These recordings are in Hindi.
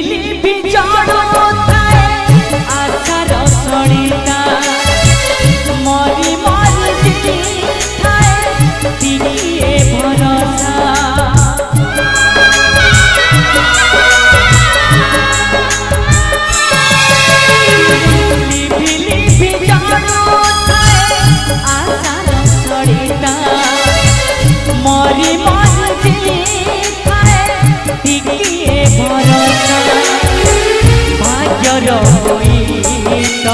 लिभि जड़ुଥାଏ आशार सड़िता मरी मरी जीଥାଏ टिकिए भरोसा लिभि लिभि जड़ुଥାଏ आशार सड़िता मरी मरी जीଥାଏ टिकिए भरोसा भाग्यर होइत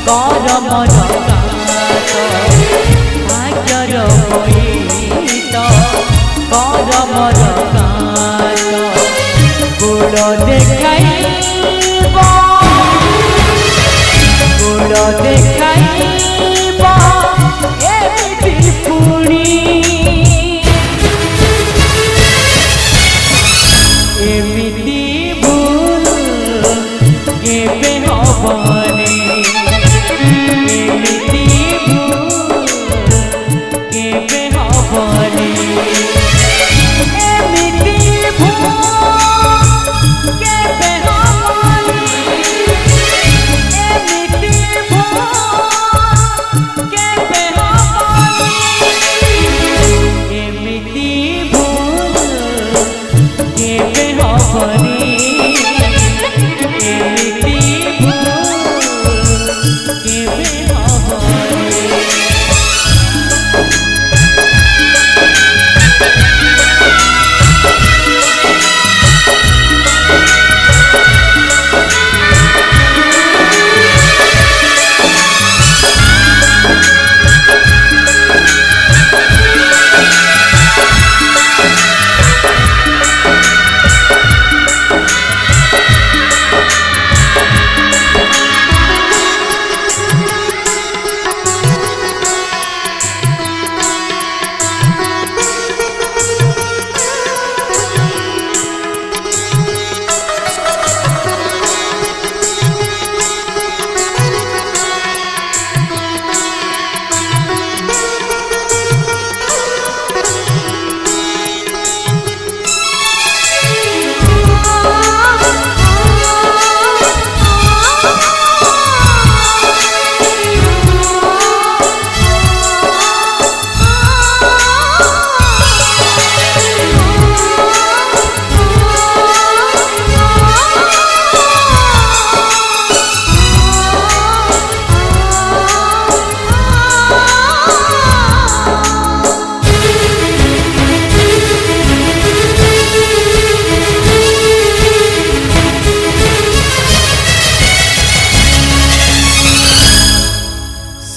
करमर गात भाग्यर होइत करमर गात गोड़ देखाइब गोड़ देखाइब एमिति पुणी एमिति भूल केबे हबनी एमिति भूल केबे हबनी एमिति भूल केबे हबनी एमिति भूल केबे हबनी एमिति भूल केबे हबनी एमिति भूल केबे हबनी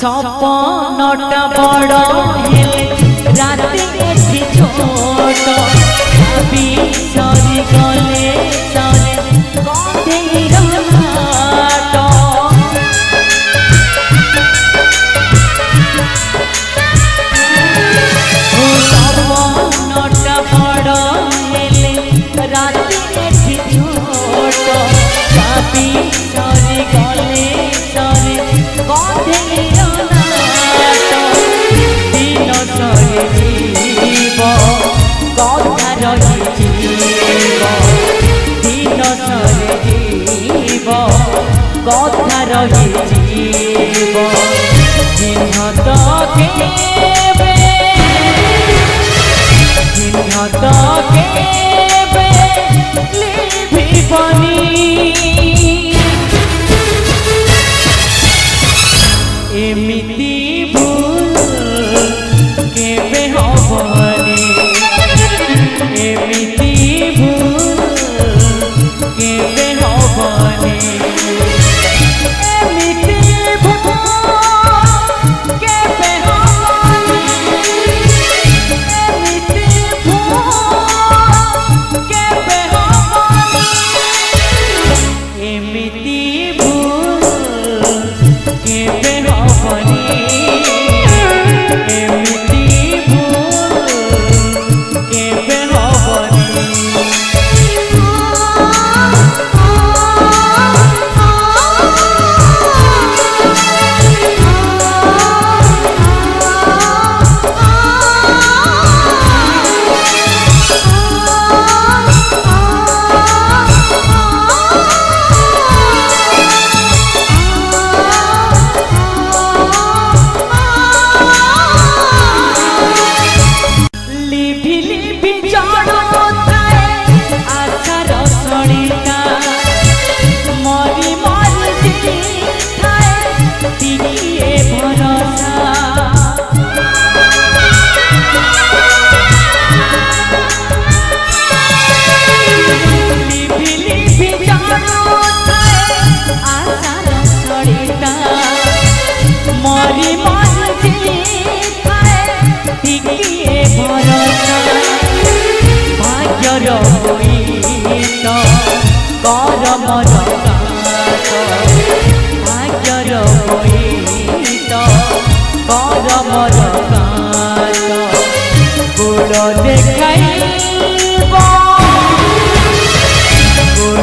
सपनटा बड़ हेले राति एठी छोट भाभी सरी गले सरे कदेर हाट सपनटा बड़ हेले राति एठी छोट भाभी सरी गले सरे कदेर कथा रही जीव चिन्ह तो केबे चिन्ह तो केबे लिभि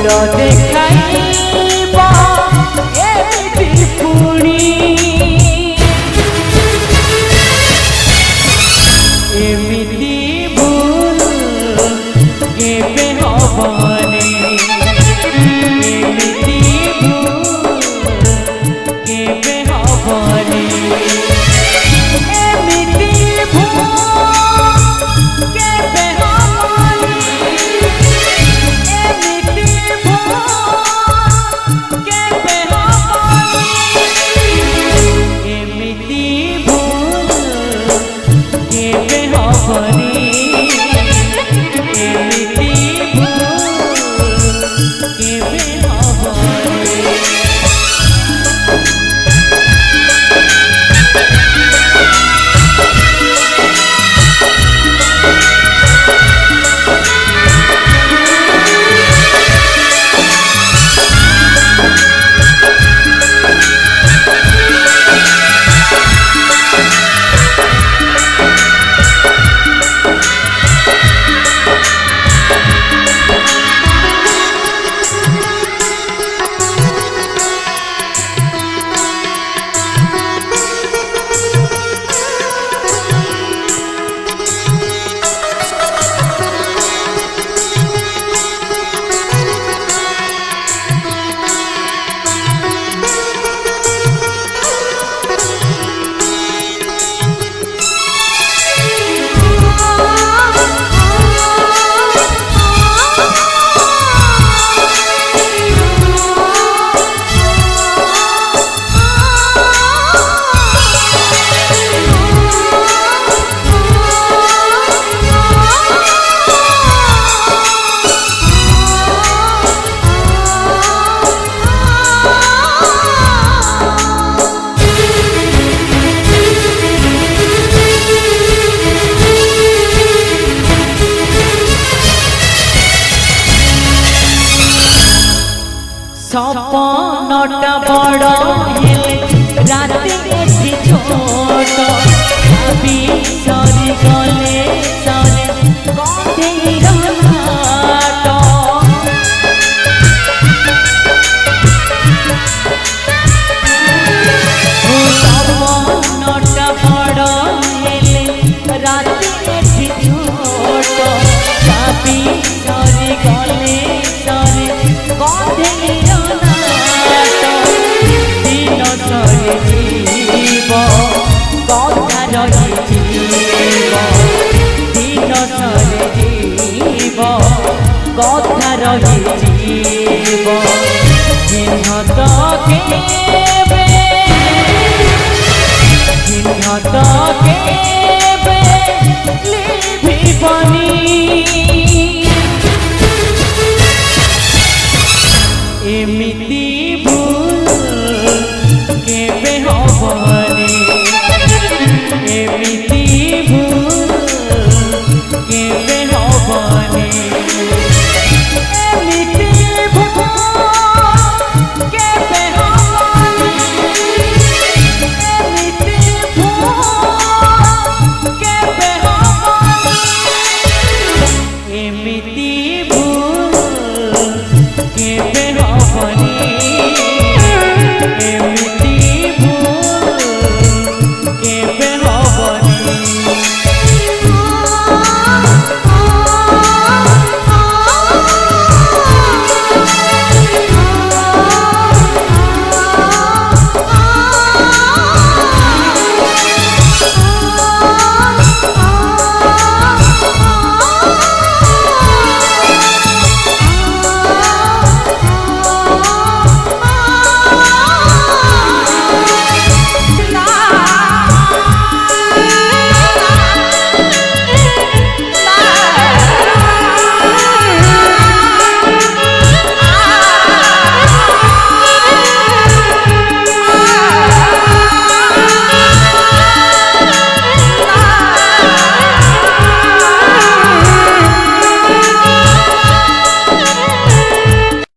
गोड़ देखाइबा एमिति पुणी एमिति भूल केबे हबनी एमिति भूल केबे हबनी एमिति भूल केबे हबनी एमिति भूल केबे हबनी एमिति भूल केबे हबनी एमिति भूल केबे हबनी सपनटा बड़ हेले राति एठी छोट भाभी सरी गले सरे कथेर नाट सपनटा बड़ हेले राति एठी छोट भाभी सरी गले सरे कथेर कथा रहीब चिन्ह तो केबे चिन्ह तो केबे लिभिबनी।